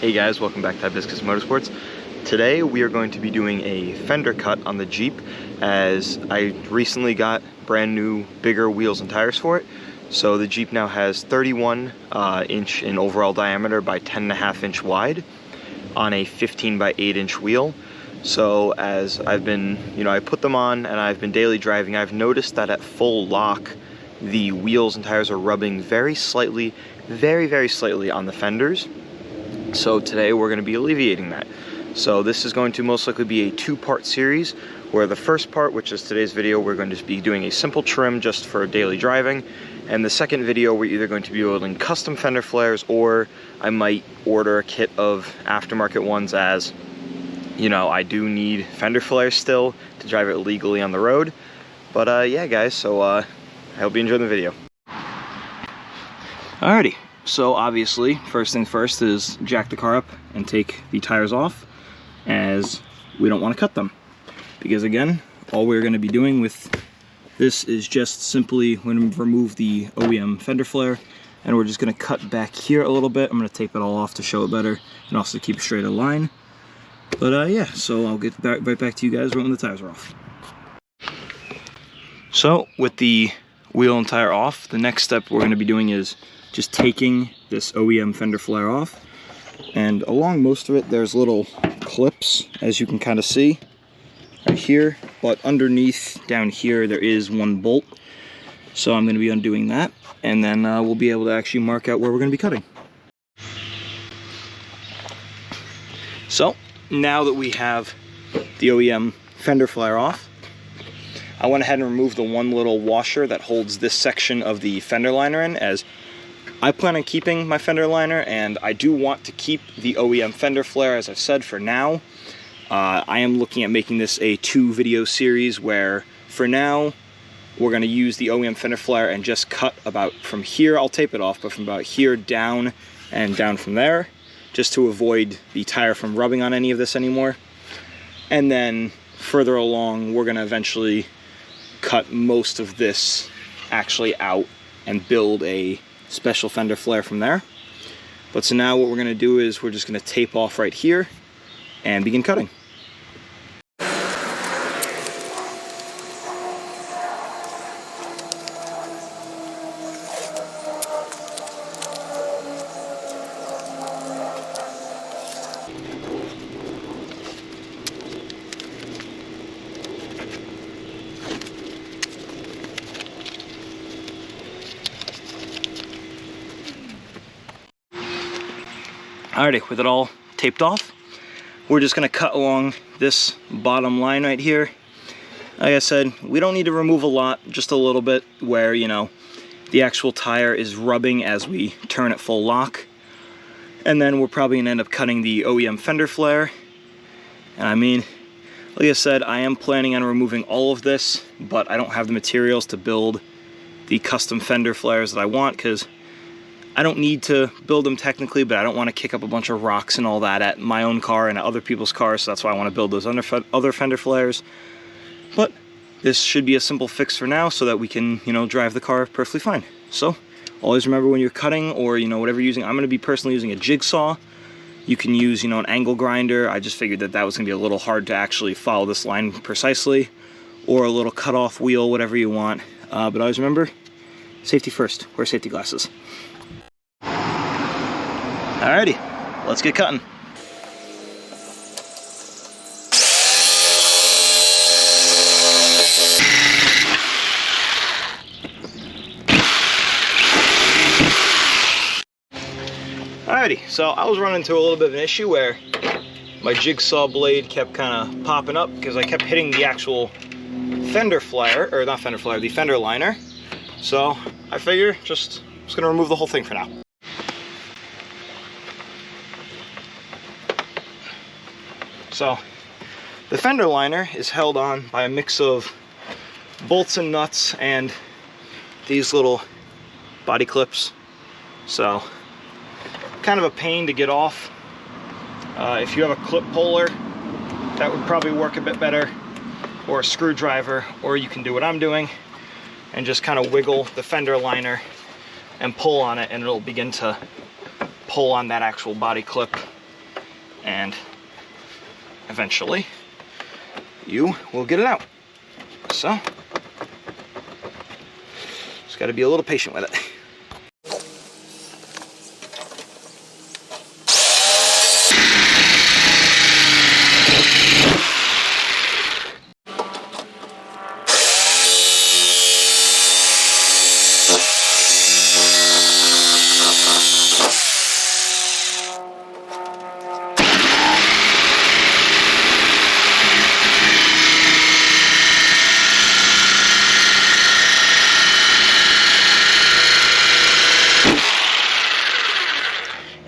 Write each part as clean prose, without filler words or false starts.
Hey guys, welcome back to Hibiscus Motorsports. Today we are going to be doing a fender cut on the Jeep, as I recently got brand new bigger wheels and tires for it. So the Jeep now has 31 inch in overall diameter by 10.5 inch wide on a 15 by 8 inch wheel. So as I've been, I put them on and I've been daily driving, I've noticed that at full lock the wheels and tires are rubbing very slightly, very slightly on the fenders. So today we're going to be alleviating that. So this is going to most likely be a two-part series, where the first part, which is today's video, we're going to be doing a simple trim just for daily driving, and the second video we're either going to be building custom fender flares, or I might order a kit of aftermarket ones, as I do need fender flares still to drive it legally on the road. But yeah guys, so I hope you enjoy the video. Alrighty. So obviously, first thing first is jack the car up and take the tires off, as we don't want to cut them. Because again, all we're going to be doing with this is just simply going to remove the OEM fender flare, and we're just going to cut back here a little bit. I'm going to tape it all off to show it better and also keep a straighter line. But yeah, so I'll get right back to you guys when the tires are off. So with the wheel and tire off, the next step we're going to be doing is just taking this OEM fender flare off, and along most of it there's little clips, as you can kind of see right here, but underneath down here there is one bolt. So I'm going to be undoing that, and then we'll be able to actually mark out where we're going to be cutting. So now that we have the OEM fender flare off, I went ahead and removed the one little washer that holds this section of the fender liner in, as I plan on keeping my fender liner, and I do want to keep the OEM fender flare, as I've said, for now. I am looking at making this a 2-video series, where for now we're going to use the OEM fender flare and just cut about from here. I'll tape it off, but from about here down and down from there, just to avoid the tire from rubbing on any of this anymore. And then further along, we're going to eventually cut most of this actually out and build a special fender flare from there. But so now what we're going to do is we're just going to tape off right here and begin cutting. Alrighty, with it all taped off, we're just going to cut along this bottom line right here. Like I said, we don't need to remove a lot, just a little bit where, the actual tire is rubbing as we turn it full lock. And then we're probably going to end up cutting the OEM fender flare. And I mean, like I said, I am planning on removing all of this, but I don't have the materials to build the custom fender flares that I want, because I don't need to build them technically, but I don't want to kick up a bunch of rocks and all that at my own car and at other people's cars, so that's why I want to build those other fender flares. But this should be a simple fix for now, so that we can, drive the car perfectly fine. So always remember, when you're cutting, or whatever you're using, I'm going to be personally using a jigsaw. You can use, an angle grinder. I just figured that was going to be a little hard to actually follow this line precisely, or a little cut-off wheel, whatever you want. But always remember, safety first. Wear safety glasses. Alrighty, let's get cutting. Alrighty, so I was running into a little bit of an issue where my jigsaw blade kept kind of popping up, because I kept hitting the actual fender flare, or not fender flare, the fender liner. So I figure just gonna remove the whole thing for now. So the fender liner is held on by a mix of bolts and nuts and these little body clips. So kind of a pain to get off. If you have a clip puller, that would probably work a bit better, or a screwdriver, or you can do what I'm doing and just kind of wiggle the fender liner and pull on it, and it'll begin to pull on that actual body clip and eventually you will get it out. So just got to be a little patient with it.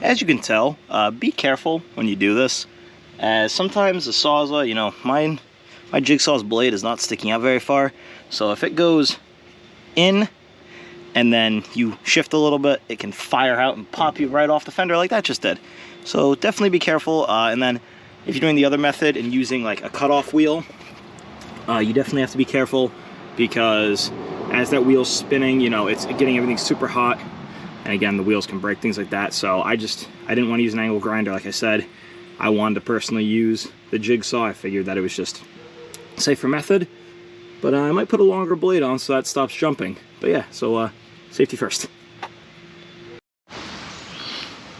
As you can tell, be careful when you do this, as sometimes the Sawzall, you know, my Jigsaw's blade is not sticking out very far, so if it goes in and then you shift a little bit, it can fire out and pop you right off the fender like that just did. So definitely be careful, and then if you're doing the other method and using like a cutoff wheel, you definitely have to be careful, because as that wheel's spinning, you know, it's getting everything super hot. And again, the wheels can break, things like that. So I didn't want to use an angle grinder, like I said. I wanted to personally use the Jigsaw. I figured that it was just a safer method. But I might put a longer blade on so that stops jumping. But yeah, so safety first.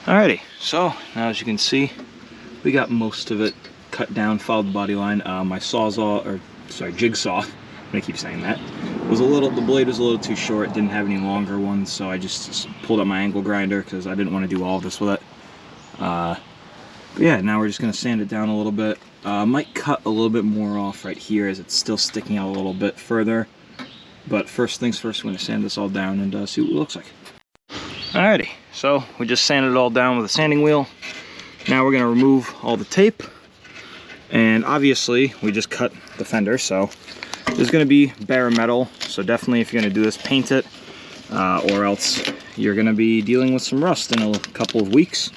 Alrighty, so now as you can see, we got most of it cut down, followed the body line. My Jigsaw, I'm gonna keep saying that, the blade was a little too short, didn't have any longer ones, so I just pulled out my angle grinder because I didn't want to do all of this with it. But yeah, now we're just gonna sand it down a little bit. Might cut a little bit more off right here as it's still sticking out a little bit further. But first things first, we're gonna sand this all down and see what it looks like. Alrighty, so we just sanded it all down with a sanding wheel. Now we're gonna remove all the tape. And obviously, we just cut the fender, so there's going to be bare metal, so definitely if you're going to do this, paint it, or else you're going to be dealing with some rust in a couple of weeks.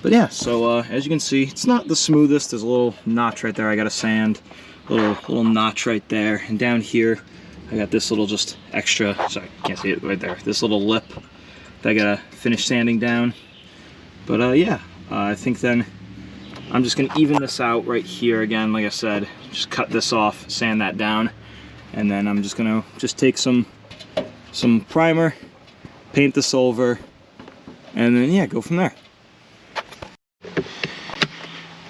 But yeah, so as you can see, it's not the smoothest. There's a little notch right there I got to sand, little notch right there, and down here I got this little just extra, sorry, can't see it right there, this little lip that I got to finish sanding down. But yeah, I think then I'm just gonna even this out right here again, like I said, just cut this off, sand that down, and then I'm just gonna take some primer, paint this over, and then yeah, go from there.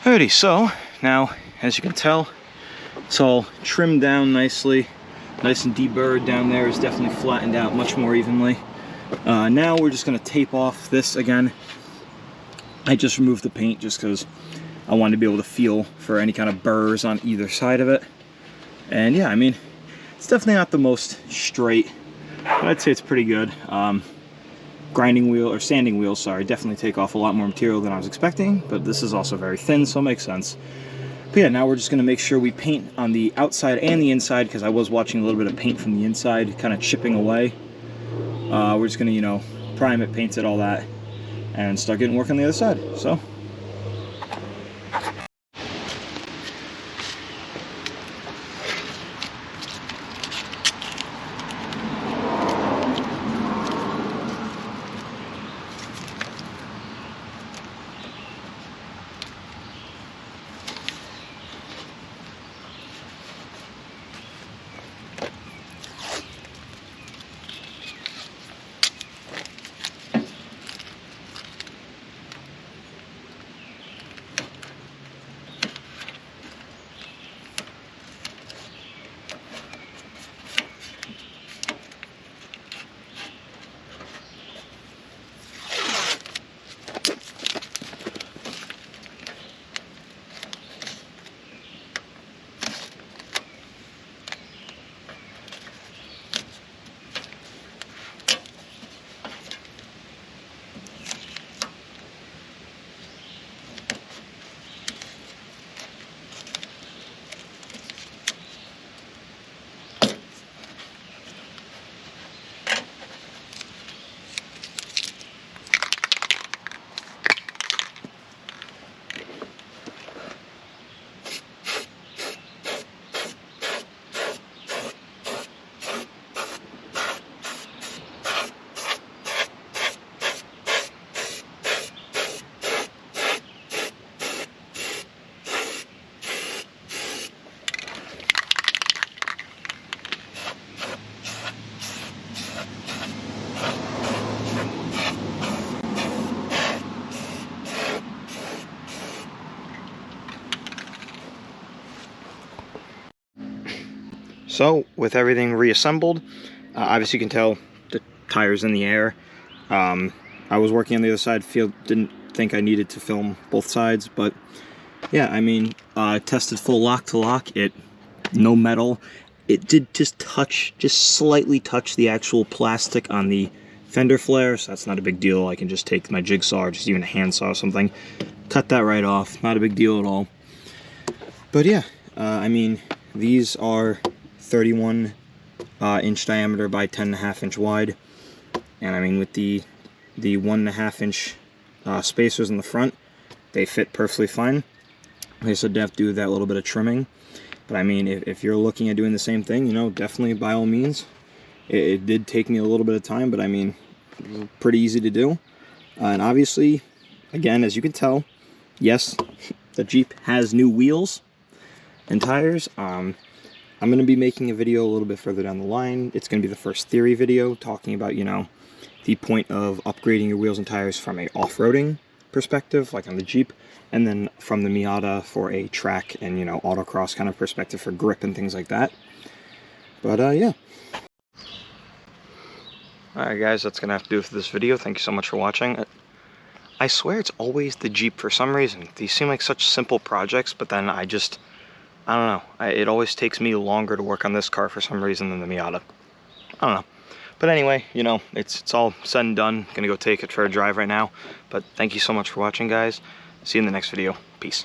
Alrighty, so now as you can tell, it's all trimmed down nicely, nice and deburred down there. Is definitely flattened out much more evenly. Now we're just gonna tape off this again. I just removed the paint just because I wanted to be able to feel for any kind of burrs on either side of it. And yeah, I mean, it's definitely not the most straight, but I'd say it's pretty good. Grinding wheel, or sanding wheels, sorry, definitely take off a lot more material than I was expecting, but this is also very thin, so it makes sense. But yeah, now we're just gonna make sure we paint on the outside and the inside, because I was watching a little bit of paint from the inside, kind of chipping away. We're just gonna, you know, prime it, paint it, all that, and start getting work on the other side, so. So with everything reassembled, obviously you can tell the tire's in the air. I was working on the other side, didn't think I needed to film both sides, but yeah, I mean, tested full lock to lock, no metal. It did just slightly touch the actual plastic on the fender flare, so that's not a big deal. I can just take my jigsaw or just even a handsaw or something, cut that right off, not a big deal at all. But yeah, I mean, these are 31 inch diameter by 10.5 inch wide, and I mean with the 1.5 inch spacers in the front, they fit perfectly fine. Like I said, I have to do that little bit of trimming, but I mean, if you're looking at doing the same thing, you know, definitely by all means. It did take me a little bit of time, but I mean, it was pretty easy to do. And obviously, again, as you can tell, yes, the Jeep has new wheels and tires. I'm going to be making a video a little bit further down the line. It's going to be the first theory video talking about, you know, the point of upgrading your wheels and tires from a off-roading perspective, like on the Jeep, and then from the Miata for a track and, you know, autocross kind of perspective for grip and things like that. But yeah. Alright guys, that's going to have to do it for this video. Thank you so much for watching. I swear it's always the Jeep for some reason. These seem like such simple projects, but then I don't know. It always takes me longer to work on this car for some reason than the Miata. I don't know. But anyway, you know, it's all said and done. Gonna go take it for a drive right now. But thank you so much for watching, guys. See you in the next video. Peace.